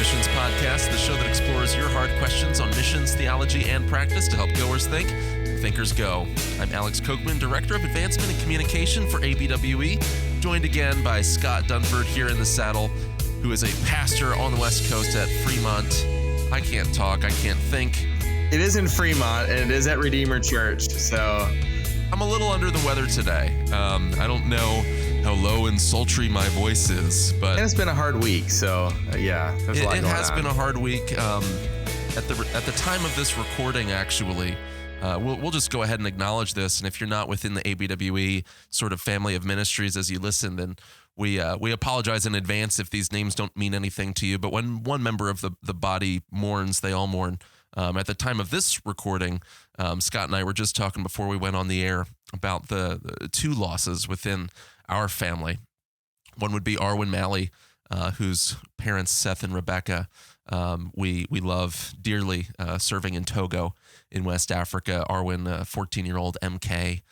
Missions Podcast, the show that explores your hard questions on missions, theology, and practice to help goers think and thinkers go. I'm Alex Kochman, Director of Advancement and Communication for ABWE, joined again by Scott Dunford here in the saddle, who is a pastor on the West Coast at Fremont. I can't talk, I can't think. It is in Fremont, and it is at Redeemer Church, so... I'm a little under the weather today. I don't know how low and sultry my voice is, but... And it's been a hard week, so yeah, there's a lot going on. It has been a hard week. At the time of this recording, actually, we'll just go ahead and acknowledge this, and if you're not within the ABWE sort of family of ministries as you listen, then we apologize in advance if these names don't mean anything to you, but when one member of the body mourns, they all mourn. At the time of this recording, Scott and I were just talking before we went on the air about the two losses within our family. One would be Arwen Malley, whose parents, Seth and Rebecca, we love dearly, serving in Togo in West Africa. Arwen, 14-year-old MK,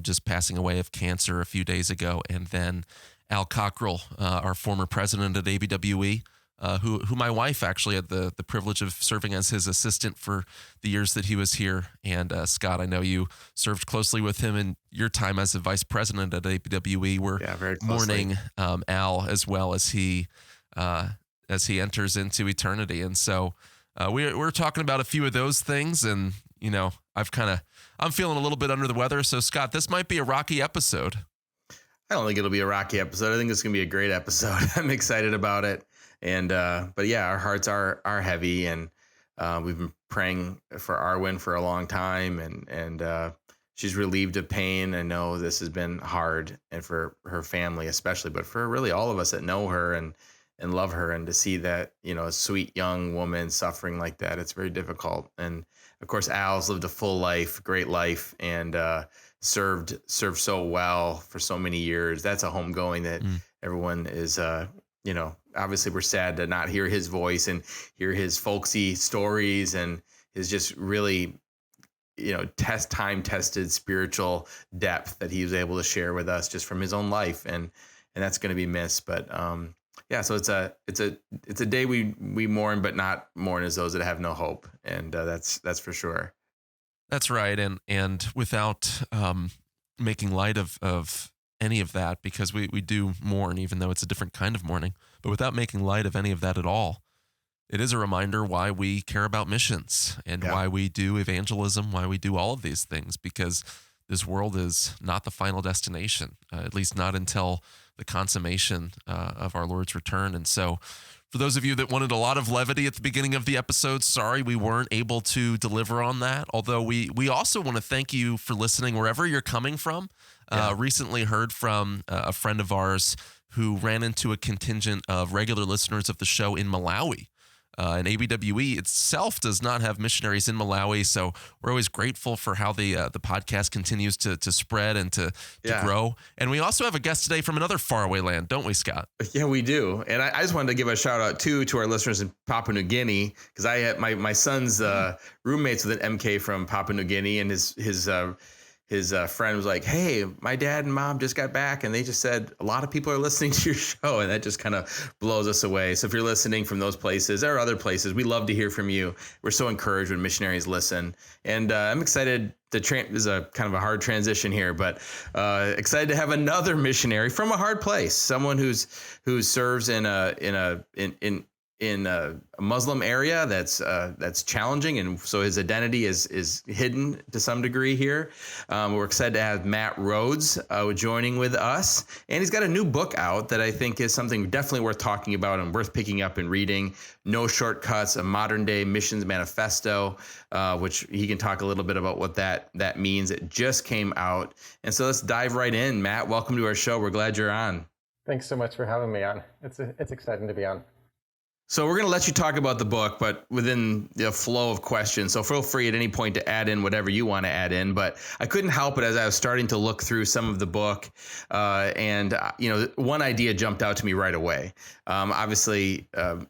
just passing away of cancer a few days ago. And then Al Cockrell, our former president at ABWE, who my wife actually had the privilege of serving as his assistant for the years that he was here. And Scott, I know you served closely with him in your time as a vice president at ABWE. We're mourning Al as well as he enters into eternity. And so we're talking about a few of those things. And, you know, I'm feeling a little bit under the weather. So Scott, this might be a rocky episode. I don't think it'll be a rocky episode. I think it's going to be a great episode. I'm excited about it. And, but yeah, our hearts are heavy, and, we've been praying for Arwen for a long time, and she's relieved of pain. I know this has been hard, and for her family especially, but for really all of us that know her and love her, and to see that, you know, a sweet young woman suffering like that, it's very difficult. And of course, Al's lived a full life, great life, and, served so well for so many years. That's a homegoing that everyone is, you know, obviously we're sad to not hear his voice and hear his folksy stories and his just really, you know, time-tested spiritual depth that he was able to share with us just from his own life. And that's going to be missed. But, yeah, so it's a day we mourn, but not mourn as those that have no hope. And, that's for sure. That's right. And without, making light of any of that, because we do mourn, even though it's a different kind of mourning, but without making light of any of that at all, it is a reminder why we care about missions and why we do evangelism, why we do all of these things, because this world is not the final destination, at least not until the consummation of our Lord's return. And so for those of you that wanted a lot of levity at the beginning of the episode, sorry we weren't able to deliver on that. Although we also want to thank you for listening wherever you're coming from. Recently heard from a friend of ours who ran into a contingent of regular listeners of the show in Malawi. And ABWE itself does not have missionaries in Malawi, so we're always grateful for how the podcast continues to spread and to grow. And we also have a guest today from another faraway land, don't we, Scott? Yeah, we do. And I just wanted to give a shout out to our listeners in Papua New Guinea, because I had my son's roommates with an MK from Papua New Guinea, and his friend was like, hey, my dad and mom just got back, and they just said a lot of people are listening to your show, and that just kind of blows us away. So if you're listening from those places or other places, we love to hear from you. We're so encouraged when missionaries listen. And I'm excited to this is a kind of a hard transition here, but excited to have another missionary from a hard place, someone who serves in a Muslim area that's challenging, and so his identity is hidden to some degree here. We're excited to have Matt Rhodes joining with us, and he's got a new book out that I think is something definitely worth talking about and worth picking up and reading. No Shortcuts: A Modern Day Missions Manifesto, which he can talk a little bit about what that means. It just came out, and so let's dive right in. Matt, welcome to our show. We're glad you're on. Thanks so much for having me on. It's exciting to be on. So we're going to let you talk about the book, but within the flow of questions. So feel free at any point to add in whatever you want to add in. But I couldn't help it as I was starting to look through some of the book. And one idea jumped out to me right away. Obviously,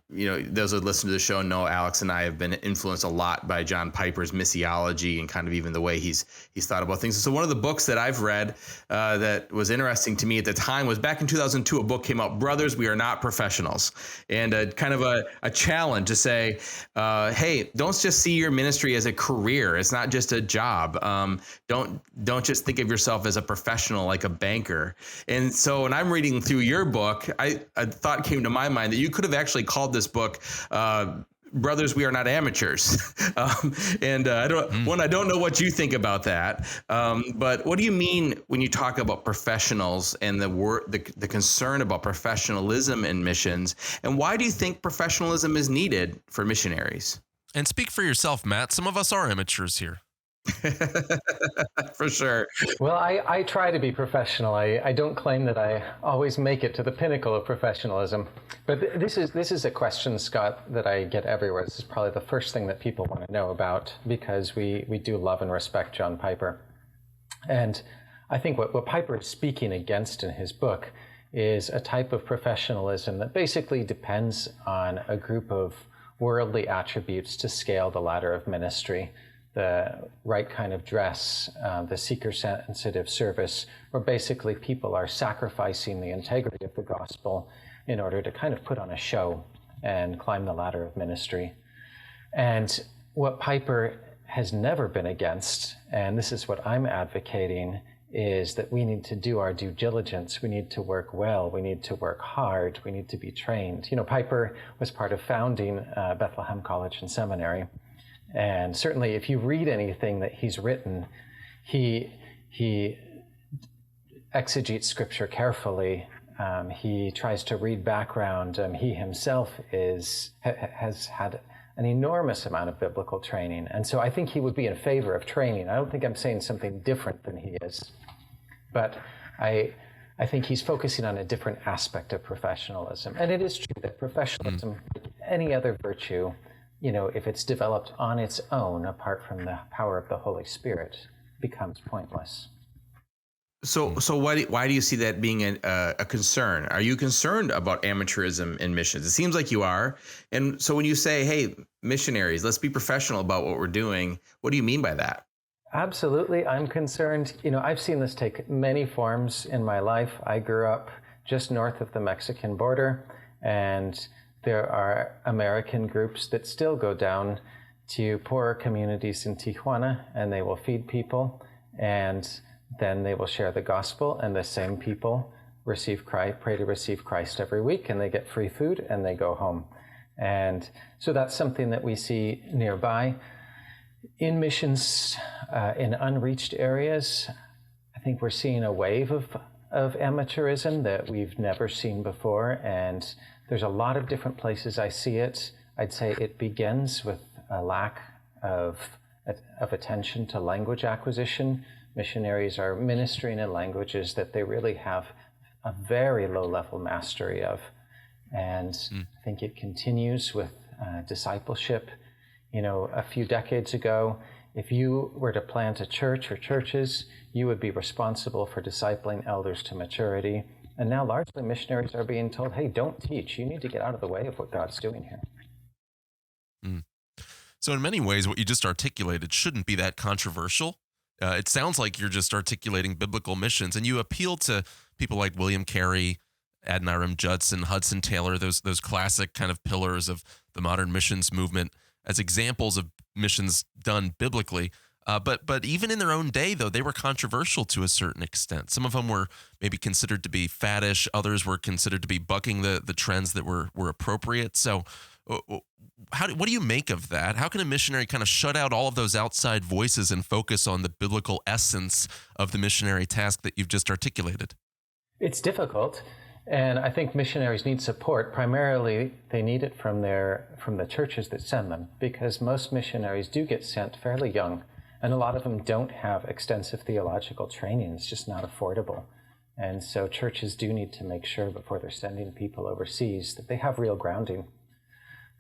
those who listen to the show know Alex and I have been influenced a lot by John Piper's missiology and kind of even the way he's thought about things. So one of the books that I've read that was interesting to me at the time was back in 2002, a book came out, Brothers, We Are Not Professionals. And kind of a challenge to say, hey, don't just see your ministry as a career. It's not just a job. Don't just think of yourself as a professional, like a banker. And so when I'm reading through your book, a thought came to my mind that you could have actually called this book, Brothers, We Are Not Amateurs. I don't know what you think about that. But what do you mean when you talk about professionals and the concern about professionalism in missions? And why do you think professionalism is needed for missionaries? And speak for yourself, Matt. Some of us are amateurs here. For sure. Well, I try to be professional. I don't claim that I always make it to the pinnacle of professionalism. But this is a question, Scott, that I get everywhere. This is probably the first thing that people want to know about, because we do love and respect John Piper. And I think what Piper is speaking against in his book is a type of professionalism that basically depends on a group of worldly attributes to scale the ladder of ministry. The right kind of dress, the seeker-sensitive service, where basically people are sacrificing the integrity of the gospel in order to kind of put on a show and climb the ladder of ministry. And what Piper has never been against, and this is what I'm advocating, is that we need to do our due diligence. We need to work well. We need to work hard. We need to be trained. You know, Piper was part of founding Bethlehem College and Seminary. And certainly if you read anything that he's written, he exegetes scripture carefully. He tries to read background. He himself has had an enormous amount of biblical training. And so I think he would be in favor of training. I don't think I'm saying something different than he is. But I think he's focusing on a different aspect of professionalism. And it is true that professionalism, like any other virtue, you know, if it's developed on its own, apart from the power of the Holy Spirit, becomes pointless. So why do you see that being a concern? Are you concerned about amateurism in missions? It seems like you are. And so when you say, hey, missionaries, let's be professional about what we're doing, what do you mean by that? Absolutely. I'm concerned. You know, I've seen this take many forms in my life. I grew up just north of the Mexican border, and there are American groups that still go down to poorer communities in Tijuana, and they will feed people, and then they will share the gospel, and the same people pray to receive Christ every week, and they get free food, and they go home. And so that's something that we see nearby. In missions, in unreached areas, I think we're seeing a wave of amateurism that we've never seen before, and there's a lot of different places I see it. I'd say it begins with a lack of attention to language acquisition. Missionaries are ministering in languages that they really have a very low level mastery of. And I think it continues with discipleship. You know, a few decades ago, if you were to plant a church or churches, you would be responsible for discipling elders to maturity. And now largely missionaries are being told, hey, don't teach. You need to get out of the way of what God's doing here. So in many ways, what you just articulated shouldn't be that controversial. It sounds like you're just articulating biblical missions, and you appeal to people like William Carey, Adoniram Judson, Hudson Taylor, those classic kind of pillars of the modern missions movement as examples of missions done biblically. But even in their own day, though, they were controversial to a certain extent. Some of them were maybe considered to be faddish. Others were considered to be bucking the trends that were appropriate. So what do you make of that? How can a missionary kind of shut out all of those outside voices and focus on the biblical essence of the missionary task that you've just articulated? It's difficult. And I think missionaries need support. Primarily, they need it from the churches that send them, because most missionaries do get sent fairly young. And a lot of them don't have extensive theological training. It's just not affordable. And so churches do need to make sure before they're sending people overseas that they have real grounding.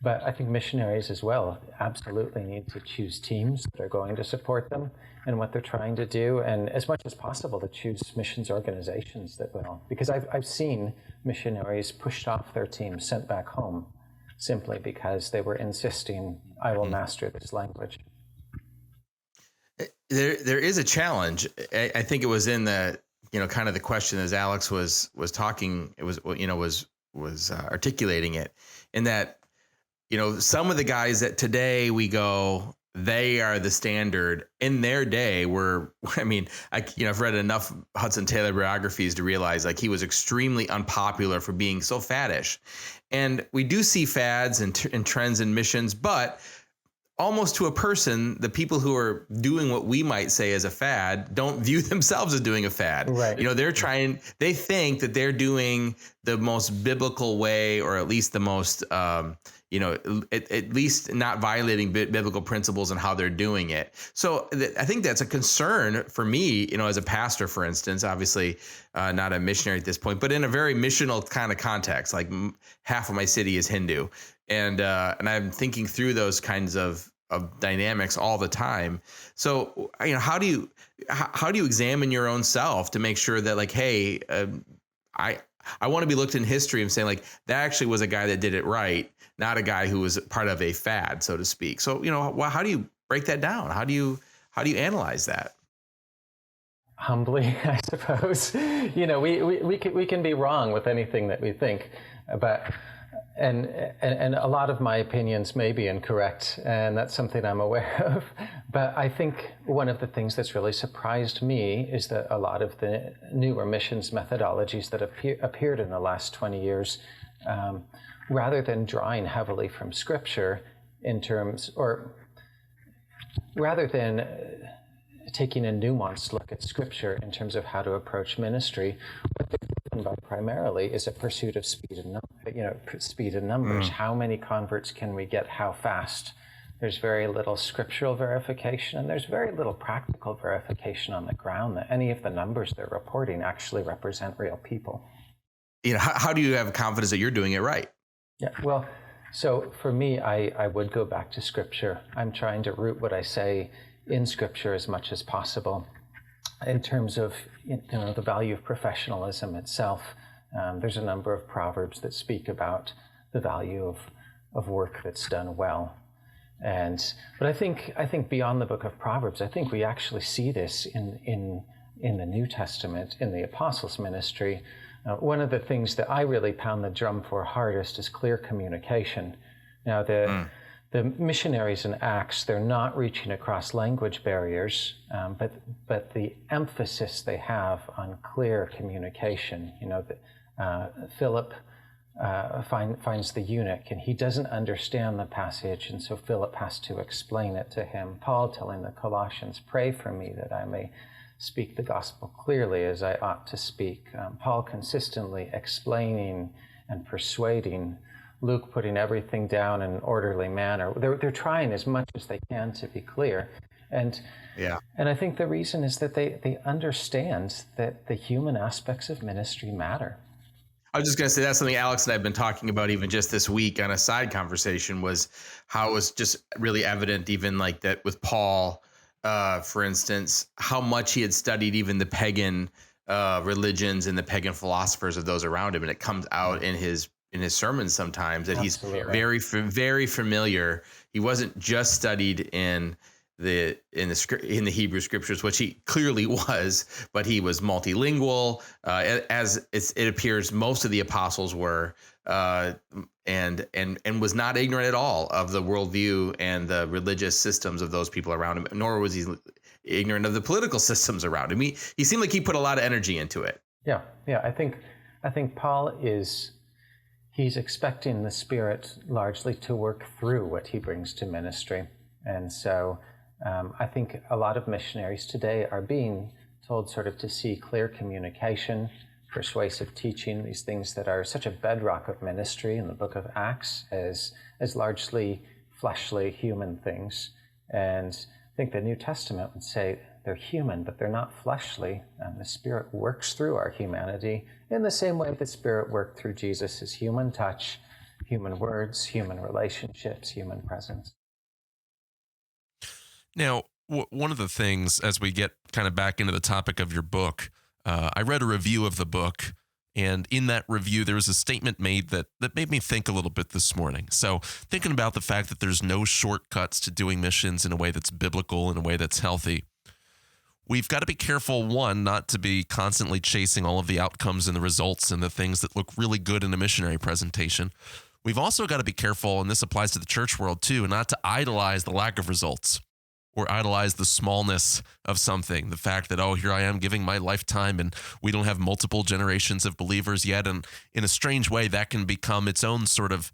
But I think missionaries as well absolutely need to choose teams that are going to support them in what they're trying to do, and as much as possible to choose missions organizations that will. Because I've seen missionaries pushed off their team, sent back home, simply because they were insisting, I will master this language. There is a challenge. I think it was in the, kind of the question as Alex was talking, it was, was articulating it, in that some of the guys that today we go, they are the standard. In their day I've read enough Hudson Taylor biographies to realize like he was extremely unpopular for being so faddish. And we do see fads and trends and missions, but almost to a person, the people who are doing what we might say as a fad don't view themselves as doing a fad. Right. They think that they're doing the most biblical way, or at least the most, at least not violating biblical principles and how they're doing it. So I think that's a concern for me, as a pastor, for instance, obviously not a missionary at this point, but in a very missional kind of context, like half of my city is Hindu. And I'm thinking through those kinds of dynamics all the time. So, how do you examine your own self to make sure that like, hey, I want to be looked in history and saying like, that actually was a guy that did it right, not a guy who was part of a fad, so to speak. So, how do you break that down? How do you analyze that? Humbly, I suppose. We can be wrong with anything that we think, but and a lot of my opinions may be incorrect, and that's something I'm aware of. But I think one of the things that's really surprised me is that a lot of the newer missions methodologies that appeared in the last 20 years, rather than drawing heavily from Scripture rather than taking a nuanced look at Scripture in terms of how to approach ministry, what they're driven by primarily is a pursuit of speed and numbers. How many converts can we get? How fast? There's very little scriptural verification, and there's very little practical verification on the ground that any of the numbers they're reporting actually represent real people. How do you have confidence that you're doing it right? Yeah, well, so for me, I would go back to Scripture. I'm trying to root what I say in Scripture as much as possible. In terms of the value of professionalism itself, there's a number of proverbs that speak about the value of work that's done well. But I think beyond the book of Proverbs, I think we actually see this in the New Testament, in the apostles' ministry. One of the things that I really pound the drum for hardest is clear communication. Now, the missionaries in Acts, they're not reaching across language barriers, but the emphasis they have on clear communication. Philip finds the eunuch, and he doesn't understand the passage, and so Philip has to explain it to him. Paul telling the Colossians, pray for me that I may speak the gospel clearly as I ought to speak. Paul consistently explaining and persuading. Luke putting everything down in an orderly manner. They're trying as much as they can to be clear. And I think the reason is that they understand that the human aspects of ministry matter. I was just going to say that's something Alex and I have been talking about even just this week on a side conversation, was how it was just really evident even like that with Paul, for instance, how much he had studied even the pagan religions and the pagan philosophers of those around him. And it comes out in his sermons sometimes that Absolutely. he's very familiar. He wasn't just studied in the Hebrew scriptures, which he clearly was, but he was multilingual, as it appears most of the apostles were, and was not ignorant at all of the worldview and the religious systems of those people around him, nor was he ignorant of the political systems around him. He seemed like he put a lot of energy into it. Yeah. I think Paul he's expecting the Spirit largely to work through what he brings to ministry. And so I think a lot of missionaries today are being told sort of to see clear communication, persuasive teaching, these things that are such a bedrock of ministry in the book of Acts as largely fleshly human things. And I think the New Testament would say they're human, but they're not fleshly. And the Spirit works through our humanity in the same way the Spirit worked through Jesus' human touch, human words, human relationships, human presence. Now, one of the things, as we get kind of back into the topic of your book, I read a review of the book, and in that review, there was a statement made that made me think a little bit this morning. So thinking about the fact that there's no shortcuts to doing missions in a way that's biblical, in a way that's healthy, we've got to be careful, one, not to be constantly chasing all of the outcomes and the results and the things that look really good in a missionary presentation. we've also got to be careful, and this applies to the church world too, not to idolize the lack of results or idolize the smallness of something. The fact that, oh, here I am giving my lifetime and we don't have multiple generations of believers yet. And in a strange way, that can become its own sort of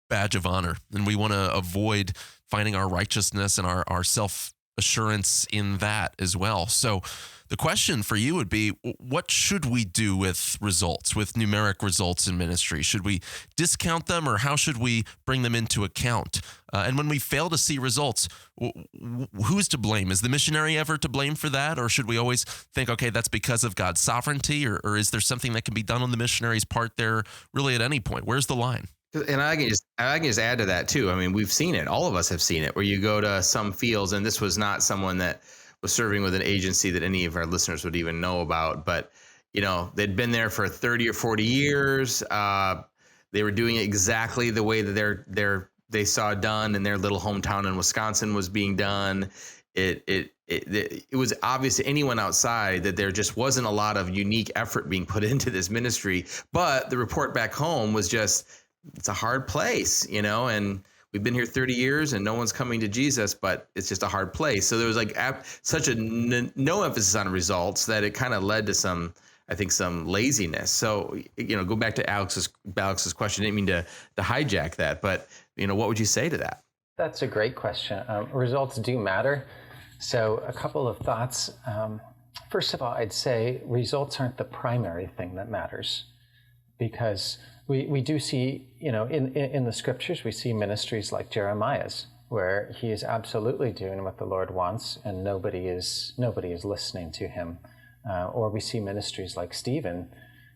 badge of honor. And we want to avoid finding our righteousness and our self-assurance in that as well. So the question for you would be, what should we do with results, with numeric results in ministry? Should we discount them, or how should we bring them into account? And when we fail to see results, who's to blame? Is the missionary ever to blame for that? Or should we always think, okay, that's because of God's sovereignty? Or is there something that can be done on the missionary's part there really at any point? Where's the line? And I can just add to that too. I mean, we've seen it. All of us have seen it, where you go to some fields, and this was not someone that was serving with an agency that any of our listeners would even know about, but they'd been there for 30 or 40 years. They were doing it exactly the way that they saw done in their little hometown in Wisconsin was being done. It was obvious to anyone outside that there just wasn't a lot of unique effort being put into this ministry. But the report back home was just, it's a hard place, and we've been here 30 years and no one's coming to Jesus, but it's just a hard place. So there was like such a no emphasis on results that it kind of led to some laziness. So, go back to Alex's question. I didn't mean to hijack that, but what would you say to that? That's a great question. Results do matter. So a couple of thoughts. First of all, I'd say results aren't the primary thing that matters, because we do see, in the scriptures, we see ministries like Jeremiah's, where he is absolutely doing what the Lord wants and nobody is listening to him. Or we see ministries like Stephen.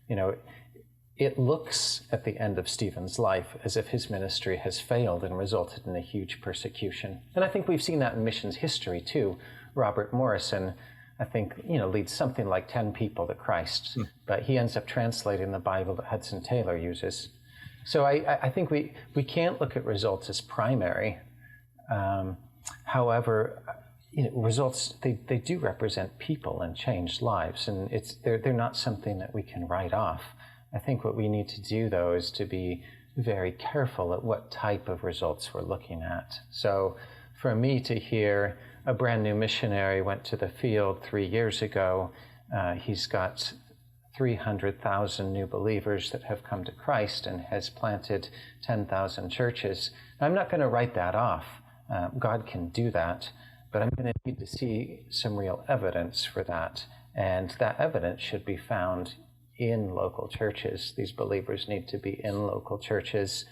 It looks at the end of Stephen's life as if his ministry has failed and resulted in a huge persecution. And I think we've seen that in missions history too. Robert Morrison, I think, leads something like 10 people to Christ, but he ends up translating the Bible that Hudson Taylor uses. So I think we can't look at results as primary. However, results, they do represent people and changed lives, and they're not something that we can write off. I think what we need to do, though, is to be very careful at what type of results we're looking at. So for me to hear a brand new missionary went to the field 3 years ago, he's got 300,000 new believers that have come to Christ and has planted 10,000 churches. I'm not going to write that off. God can do that, but I'm going to need to see some real evidence for that. And that evidence should be found in local churches. These believers need to be in local churches.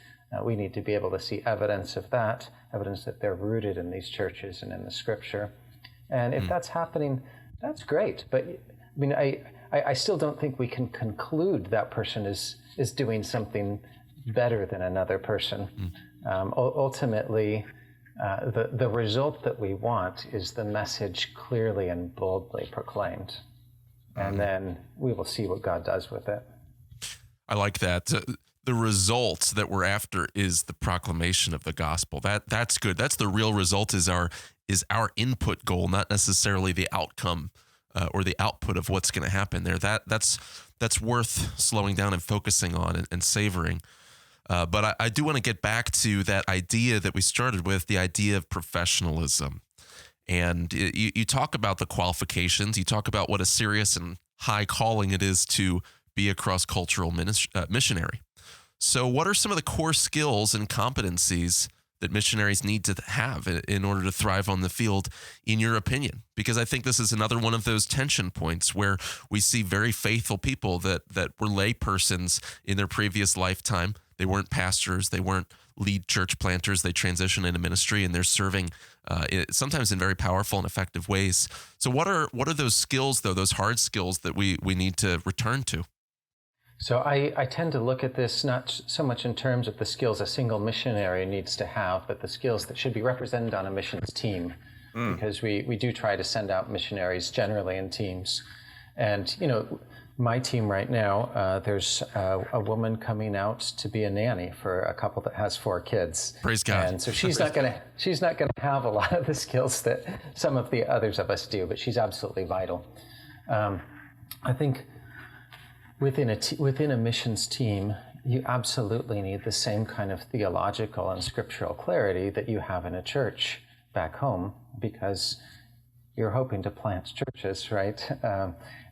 We need to be able to see evidence of that, evidence that they're rooted in these churches and in the scripture. And if that's happening, that's great. But I mean, I still don't think we can conclude that person is doing something better than another person. Ultimately, the result that we want is the message clearly and boldly proclaimed. And then we will see what God does with it. I like that. The result that we're after is the proclamation of the gospel. That's good. That's the real result, is our input goal, not necessarily the outcome or the output of what's going to happen there. That's worth slowing down and focusing on and savoring. But I do want to get back to that idea that we started with, the idea of professionalism. And you talk about the qualifications. You talk about what a serious and high calling it is to be a cross-cultural missionary. So what are some of the core skills and competencies that missionaries need to have in order to thrive on the field, in your opinion? Because I think this is another one of those tension points where we see very faithful people that were lay persons in their previous lifetime. They weren't pastors. They weren't lead church planters. They transition into ministry, and they're serving sometimes in very powerful and effective ways. So what are those skills, though, those hard skills that we need to return to? So I tend to look at this not so much in terms of the skills a single missionary needs to have, but the skills that should be represented on a missions team, because we do try to send out missionaries generally in teams. And, my team right now, there's a woman coming out to be a nanny for a couple that has 4 kids. Praise God. And so she's not gonna have a lot of the skills that some of the others of us do, but she's absolutely vital. I think within a missions team, you absolutely need the same kind of theological and scriptural clarity that you have in a church back home, because you're hoping to plant churches, right?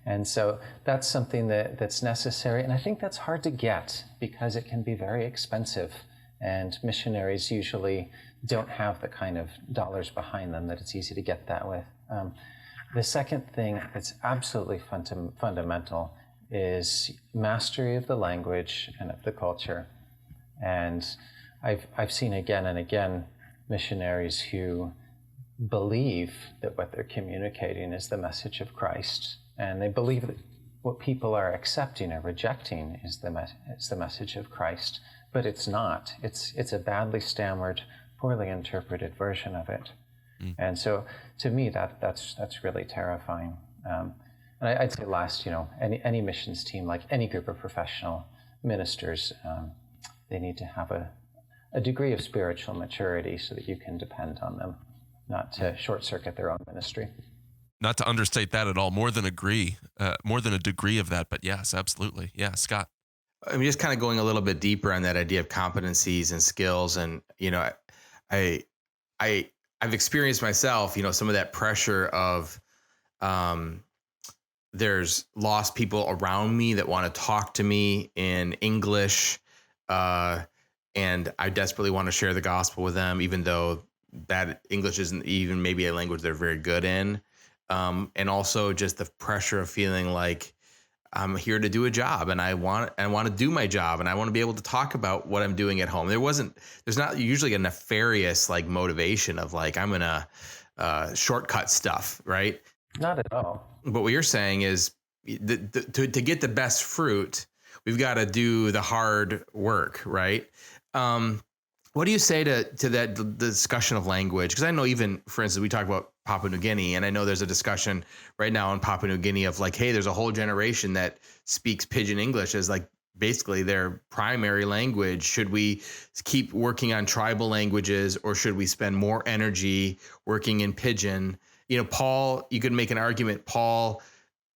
And so that's something that's necessary. And I think that's hard to get because it can be very expensive. And missionaries usually don't have the kind of dollars behind them that it's easy to get that with. The second thing that's absolutely fundamental is mastery of the language and of the culture. And I've seen again and again missionaries who believe that what they're communicating is the message of Christ, and they believe that what people are accepting or rejecting is the message of Christ, but it's not. It's a badly stammered, poorly interpreted version of it. And so, to me, that's really terrifying. And I'd say last, any missions team, like any group of professional ministers, they need to have a degree of spiritual maturity so that you can depend on them, not to short circuit their own ministry. Not to understate that at all. More than a degree of that, but yes, absolutely. Yeah, Scott. I'm just kind of going a little bit deeper on that idea of competencies and skills. And, I've experienced myself, some of that pressure of, there's lost people around me that want to talk to me in English. And I desperately want to share the gospel with them, even though that English isn't even maybe a language they're very good in. And also just the pressure of feeling like I'm here to do a job, and I want to do my job, and I want to be able to talk about what I'm doing at home. There's not usually a nefarious like motivation of like, I'm going to shortcut stuff, right? Not at all. But what you're saying is to get the best fruit, we've got to do the hard work, right? What do you say to that discussion of language? Because I know even, for instance, we talk about Papua New Guinea, and I know there's a discussion right now in Papua New Guinea of like, hey, there's a whole generation that speaks Pidgin English as like basically their primary language. Should we keep working on tribal languages, or should we spend more energy working in Pidgin? Paul, you could make an argument, Paul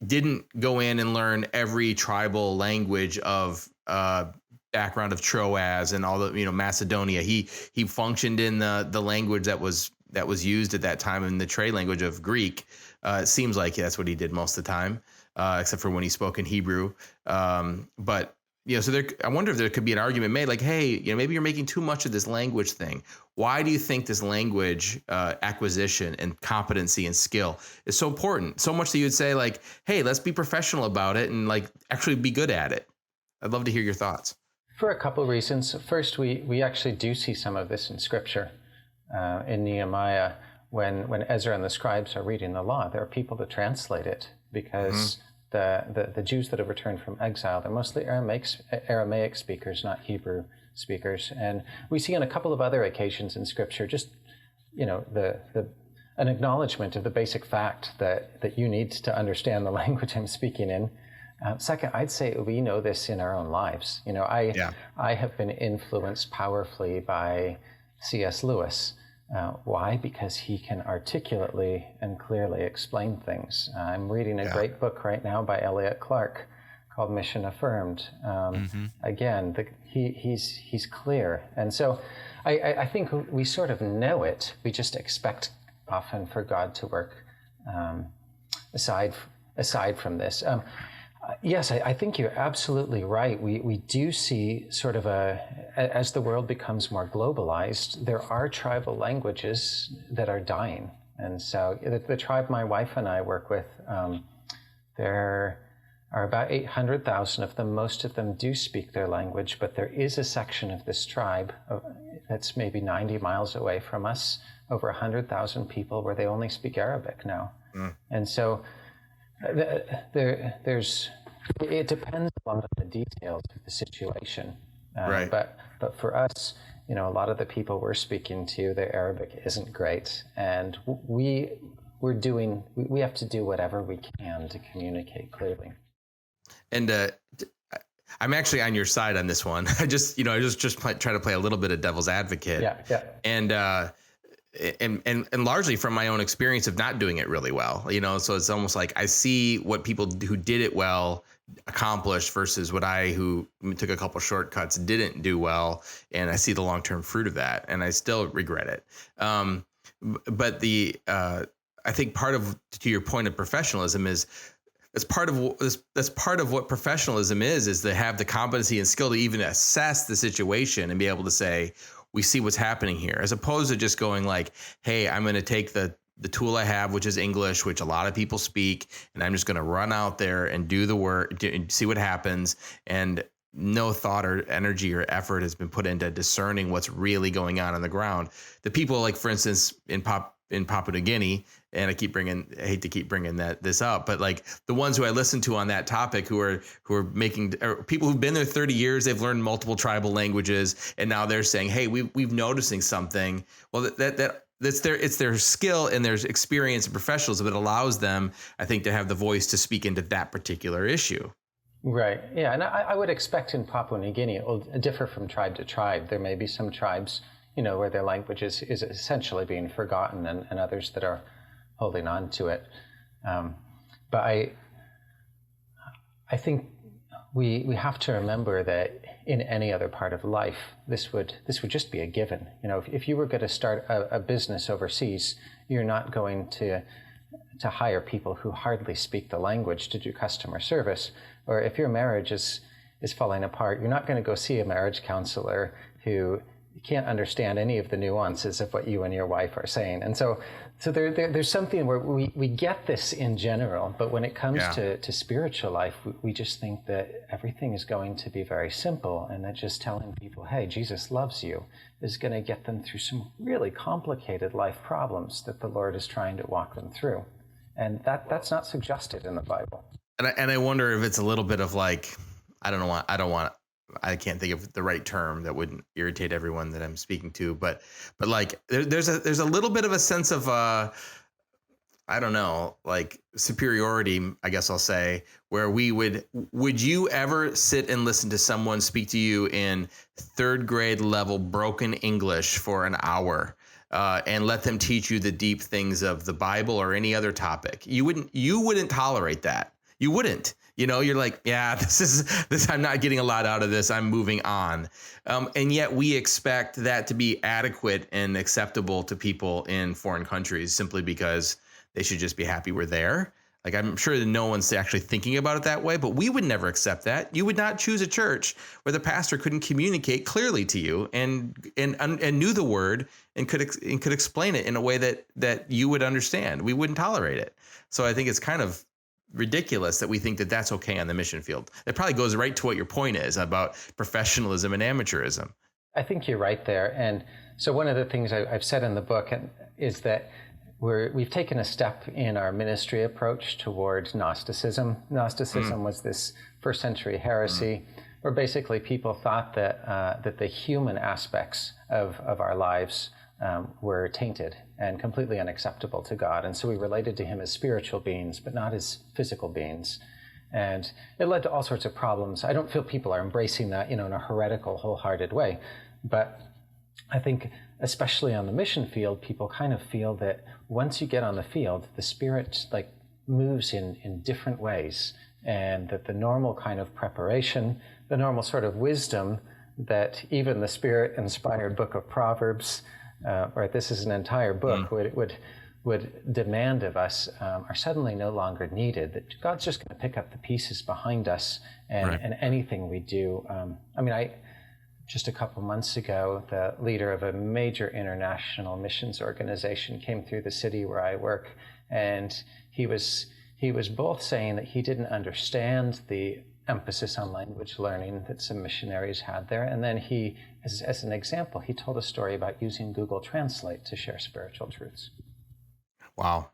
didn't go in and learn every tribal language of background of Troas and all the Macedonia. He functioned in the language that was used at that time, in the trade language of Greek. It seems like that's what he did most of the time, except for when he spoke in Hebrew. But so I wonder if there could be an argument made like, hey, maybe you're making too much of this language thing. Why do you think this language acquisition and competency and skill is so important? So much that you would say like, hey, let's be professional about it and like actually be good at it. I'd love to hear your thoughts. For a couple of reasons. First, we actually do see some of this in Scripture. In Nehemiah, when Ezra and the scribes are reading the law, there are people to translate it, because the Jews that have returned from exile, they're mostly Aramaic speakers, not Hebrew speakers. And we see on a couple of other occasions in Scripture just an acknowledgement of the basic fact that you need to understand the language I'm speaking in. Second, I'd say we know this in our own lives. I have been influenced powerfully by C.S. Lewis. Why? Because he can articulately and clearly explain things. I'm reading a great book right now by Elliot Clark called Mission Affirmed. Again, he's clear. And so I think we sort of know it. We just expect often for God to work aside from this. Yes, I think you're absolutely right. We do see sort of as the world becomes more globalized, there are tribal languages that are dying. And so the tribe my wife and I work with, there are about 800,000 of them. Most of them do speak their language, but there is a section of this tribe that's maybe 90 miles away from us, over 100,000 people, where they only speak Arabic now. And so it depends a lot on the details of the situation. Right. But for us, a lot of the people we're speaking to, their Arabic isn't great, and we have to do whatever we can to communicate clearly. And I'm actually on your side on this one. I just try to play a little bit of devil's advocate. Yeah. And largely from my own experience of not doing it really well, so it's almost like I see what people who did it well accomplished versus what I, who took a couple shortcuts, didn't do well. And I see the long-term fruit of that, and I still regret it. But I think part of, to your point of professionalism, is that's part of what professionalism is to have the competency and skill to even assess the situation and be able to say, we see what's happening here, as opposed to just going like, hey, I'm going to take the tool I have, which is English, which a lot of people speak, and I'm just going to run out there and do the work and see what happens. And no thought or energy or effort has been put into discerning what's really going on the ground. The people, like, for instance, in Papua New Guinea, and I hate to keep bringing this up, but like the ones who I listen to on that topic, who are people who've been there 30 years, they've learned multiple tribal languages, and now they're saying, hey, we've noticing something. Well, it's their skill and their experience and professionalism that allows them, I think, to have the voice to speak into that particular issue. Right. Yeah. And I would expect in Papua New Guinea, it will differ from tribe to tribe. There may be some tribes, where their language is essentially being forgotten, and others that are holding on to it. But I think we have to remember that in any other part of life, this would just be a given. If you were going to start a business overseas, you're not going to hire people who hardly speak the language to do customer service. Or if your marriage is falling apart, you're not going to go see a marriage counselor who can't understand any of the nuances of what you and your wife are saying. And so there's something where we get this in general, but when it comes to spiritual life, we just think that everything is going to be very simple, and that just telling people, hey, Jesus loves you, is going to get them through some really complicated life problems that the Lord is trying to walk them through. And that's not suggested in the Bible. And I wonder if it's a little bit of like, I can't think of the right term that wouldn't irritate everyone that I'm speaking to, but like there's a little bit of a sense of I don't know, like superiority, I guess I'll say, where would you ever sit and listen to someone speak to you in third grade level broken English for an hour and let them teach you the deep things of the Bible or any other topic? You wouldn't tolerate that. You wouldn't. You're like, yeah, this. I'm not getting a lot out of this. I'm moving on. And yet we expect that to be adequate and acceptable to people in foreign countries simply because they should just be happy we're there. Like, I'm sure that no one's actually thinking about it that way, but we would never accept that. You would not choose a church where the pastor couldn't communicate clearly to you and knew the word and could explain it in a way that you would understand. We wouldn't tolerate it. So I think it's kind of ridiculous that we think that that's okay on the mission field. It probably goes right to what your point is about professionalism and amateurism. I think you're right there. And so one of the things I've said in the book is that we've taken a step in our ministry approach towards Gnosticism. Gnosticism was this first century heresy where basically people thought that the human aspects of our lives were tainted and completely unacceptable to God. And so we related to him as spiritual beings, but not as physical beings. And it led to all sorts of problems. I don't feel people are embracing that, in a heretical, wholehearted way. But I think, especially on the mission field, people kind of feel that once you get on the field, the Spirit moves in different ways, and that the normal kind of preparation, the normal sort of wisdom that even the Spirit-inspired book of Proverbs, this is an entire book, would demand of us, are suddenly no longer needed. That God's just going to pick up the pieces behind us, and anything we do. Just a couple months ago, the leader of a major international missions organization came through the city where I work, and he was both saying that he didn't understand the emphasis on language learning that some missionaries had there, and then he, as an example, he told a story about using Google Translate to share spiritual truths. Wow.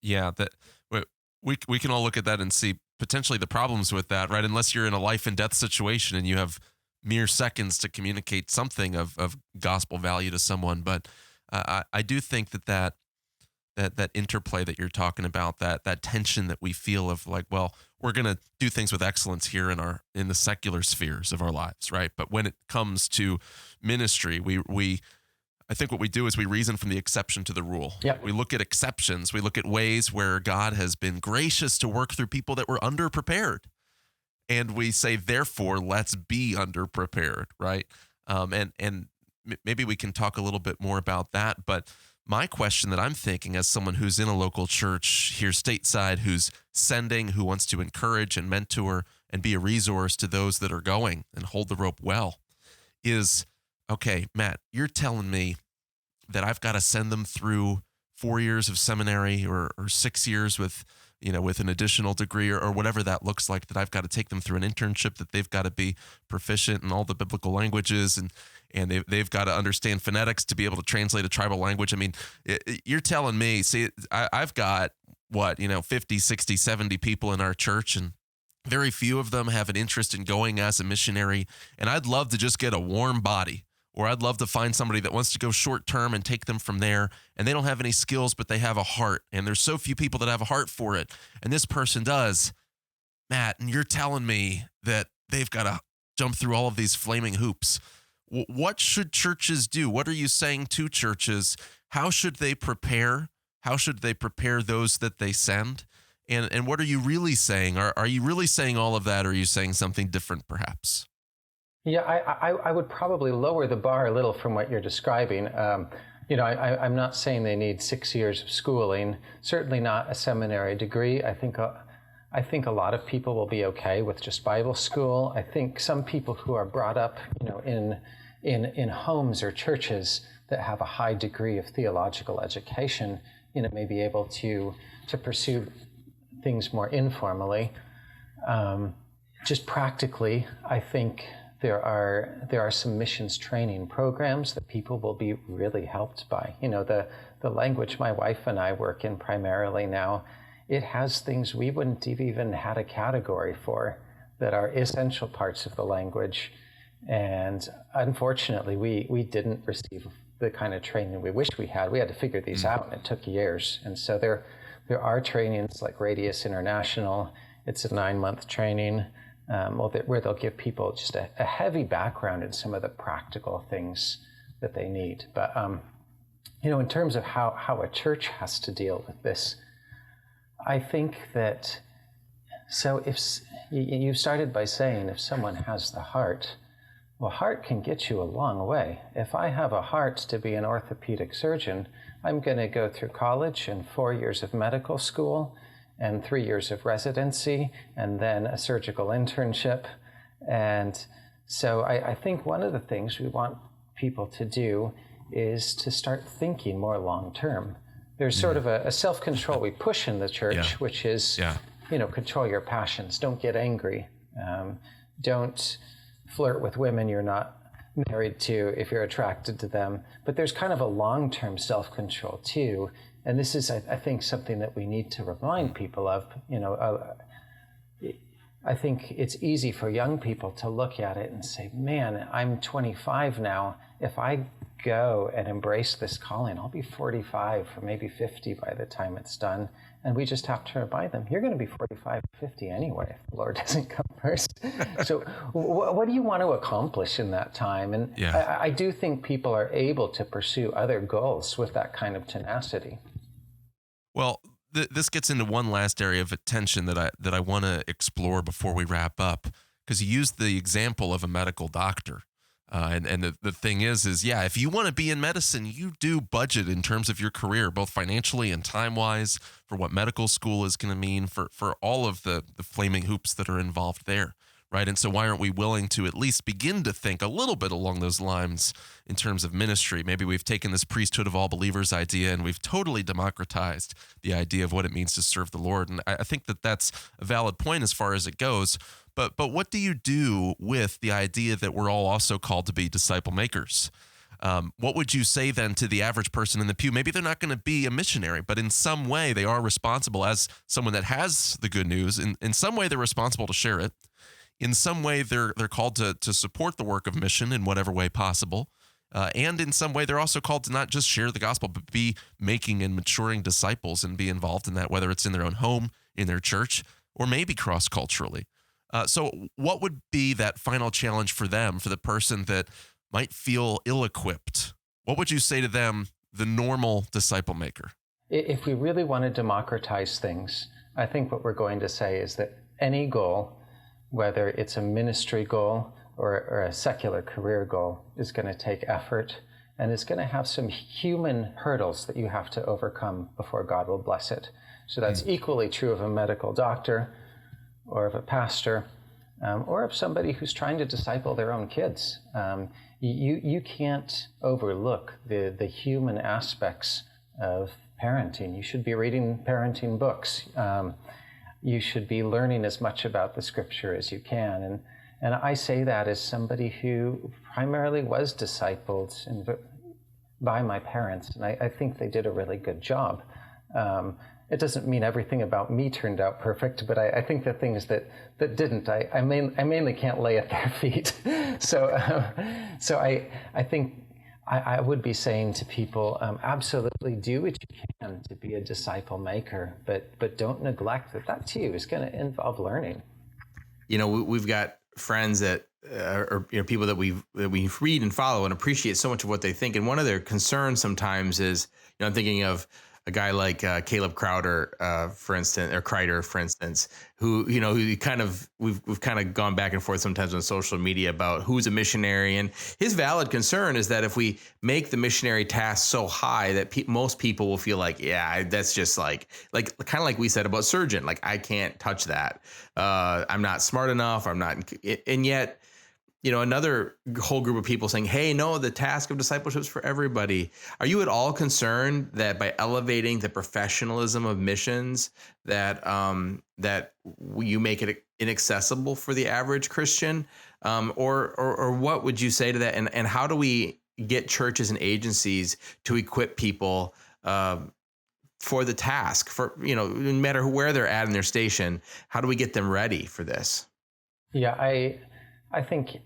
Yeah, that we can all look at that and see potentially the problems with that, right? Unless you're in a life and death situation and you have mere seconds to communicate something of gospel value to someone. But I do think that interplay that you're talking about, that tension that we feel of like, well, we're going to do things with excellence here in the secular spheres of our lives, right? But when it comes to ministry, I think what we do is we reason from the exception to the rule. Yep. We look at exceptions. We look at ways where God has been gracious to work through people that were underprepared. and we say, therefore, let's be underprepared, right? And maybe we can talk a little bit more about that. But my question that I'm thinking, as someone who's in a local church here stateside, who's sending, who wants to encourage and mentor and be a resource to those that are going and hold the rope well, is, okay, Matt, you're telling me that I've got to send them through 4 years of seminary or 6 years with an additional degree or whatever that looks like, that I've got to take them through an internship, that they've got to be proficient in all the biblical languages, and they've got to understand phonetics to be able to translate a tribal language. I mean, you're telling me, see, I've got 50, 60, 70 people in our church, and very few of them have an interest in going as a missionary. And I'd love to just get a warm body, or I'd love to find somebody that wants to go short term and take them from there. And they don't have any skills, but they have a heart. And there's so few people that have a heart for it. And this person does, Matt, and you're telling me that they've got to jump through all of these flaming hoops. What should churches do? What are you saying to churches? How should they prepare? How should they prepare those that they send? And what are you really saying? Are you really saying all of that, or are you saying something different perhaps? Yeah, I would probably lower the bar a little from what you're describing. I'm not saying they need 6 years of schooling, certainly not a seminary degree. I think a lot of people will be okay with just Bible school. I think some people who are brought up, in homes or churches that have a high degree of theological education, may be able to pursue things more informally. Just practically, I think there are some missions training programs that people will be really helped by. The language my wife and I work in primarily now, it has things we wouldn't have even had a category for that are essential parts of the language. And unfortunately, we didn't receive the kind of training we wish we had. We had to figure these out, and it took years. And so there are trainings like Radius International. It's a 9-month training where they'll give people just a heavy background in some of the practical things that they need. But in terms of how a church has to deal with this, I think that, so if you started by saying if someone has the heart, well, heart can get you a long way. If I have a heart to be an orthopedic surgeon, I'm going to go through college and 4 years of medical school and 3 years of residency and then a surgical internship. And so I think one of the things we want people to do is to start thinking more long term. There's sort of a self-control we push in the church, which is, control your passions. Don't get angry. Don't flirt with women you're not married to if you're attracted to them. But there's kind of a long-term self-control too. And this is, I think, something that we need to remind people of. I think it's easy for young people to look at it and say, man, I'm 25 now. If I go and embrace this calling, I'll be 45 or maybe 50 by the time it's done. And we just have to remind them, you're going to be 45, 50 anyway if the Lord doesn't come first. So what do you want to accomplish in that time? And I do think people are able to pursue other goals with that kind of tenacity. Well, this gets into one last area of attention that I want to explore before we wrap up, because you used the example of a medical doctor. And the thing is, if you want to be in medicine, you do budget in terms of your career, both financially and time-wise, for what medical school is going to mean, for all of the flaming hoops that are involved there, right? And so why aren't we willing to at least begin to think a little bit along those lines in terms of ministry? Maybe we've taken this priesthood of all believers idea and we've totally democratized the idea of what it means to serve the Lord. And I think that that's a valid point as far as it goes. But what do you do with the idea that we're all also called to be disciple makers? What would you say then to the average person in the pew? Maybe they're not going to be a missionary, but in some way they are responsible as someone that has the good news. In some way they're responsible to share it. In some way they're called to support the work of mission in whatever way possible. And in some way they're also called to not just share the gospel, but be making and maturing disciples and be involved in that, whether it's in their own home, in their church, or maybe cross-culturally. So what would be that final challenge for them, for the person that might feel ill-equipped? What would you say to them, the normal disciple maker? If we really want to democratize things, I think what we're going to say is that any goal whether it's a ministry goal or a secular career goal, is going to take effort and is going to have some human hurdles that you have to overcome before God will bless it. So that's equally true of a medical doctor or of a pastor, or of somebody who's trying to disciple their own kids. You can't overlook the human aspects of parenting. You should be reading parenting books. You should be learning as much about the scripture as you can. And I say that as somebody who primarily was discipled by my parents, and I think they did a really good job. It doesn't mean everything about me turned out perfect, but I think the things that didn't, I mainly can't lay at their feet. So I think I would be saying to people, absolutely do what you can to be a disciple maker, but don't neglect that too is going to involve learning. We've got friends that or people that we read and follow and appreciate so much of what they think, and one of their concerns sometimes is, I'm thinking of a guy like Caleb Crowder, for instance, or Kreider, for instance, who we've kind of gone back and forth sometimes on social media about who's a missionary, and his valid concern is that if we make the missionary task so high that most people will feel like, yeah, that's just like kind of like we said about surgeon, like I can't touch that, I'm not smart enough, I'm not, and yet. Another whole group of people saying, hey, no, the task of discipleship is for everybody. Are you at all concerned that by elevating the professionalism of missions that you make it inaccessible for the average Christian? Or what would you say to that? And how do we get churches and agencies to equip people for the task, for, no matter where they're at in their station? How do we get them ready for this? Yeah, I think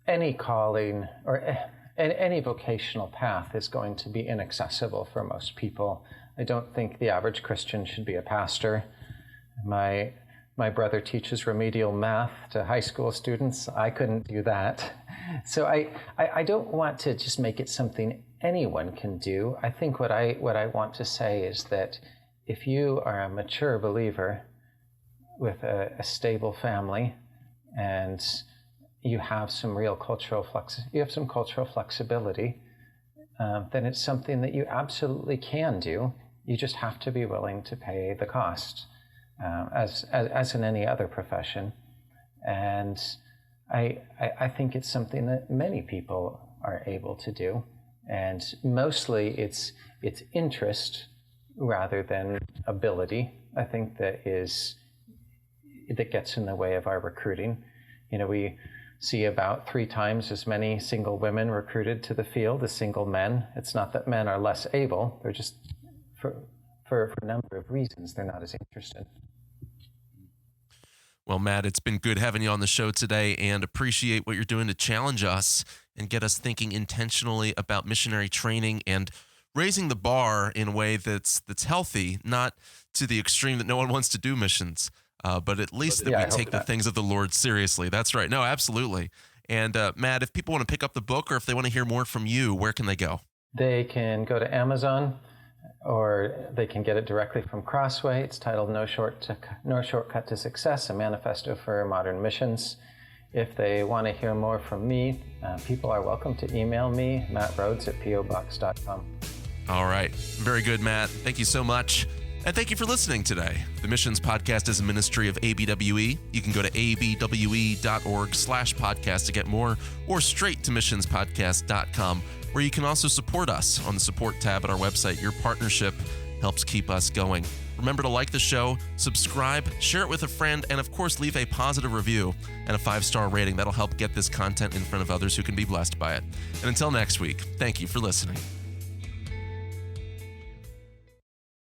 any calling or any vocational path is going to be inaccessible for most people. I don't think the average Christian should be a pastor. My brother teaches remedial math to high school students. I couldn't do that. So I don't want to just make it something anyone can do. I think what I want to say is that if you are a mature believer with a stable family and you have some real cultural flexibility, then it's something that you absolutely can do. You just have to be willing to pay the cost, as in any other profession. And I think it's something that many people are able to do, and mostly it's interest rather than ability. I think that gets in the way of our recruiting. We see about 3 times as many single women recruited to the field as single men. It's not that men are less able, they're just, for a number of reasons, they're not as interested. Well, Matt, it's been good having you on the show today, and appreciate what you're doing to challenge us and get us thinking intentionally about missionary training and raising the bar in a way that's healthy, not to the extreme that no one wants to do missions. But at least that we take the things of the Lord seriously. That's right. No, absolutely. And Matt, if people want to pick up the book or if they want to hear more from you, where can they go? They can go to Amazon, or they can get it directly from Crossway. It's titled No Shortcut to Success, a Manifesto for Modern Missions. If they want to hear more from me, people are welcome to email me, mattrhodes@pobox.com. All right. Very good, Matt. Thank you so much. And thank you for listening today. The Missions Podcast is a ministry of ABWE. You can go to abwe.org/podcast to get more, or straight to missionspodcast.com, where you can also support us on the support tab at our website. Your partnership helps keep us going. Remember to like the show, subscribe, share it with a friend, and of course, leave a positive review and a 5-star rating. That'll help get this content in front of others who can be blessed by it. And until next week, thank you for listening.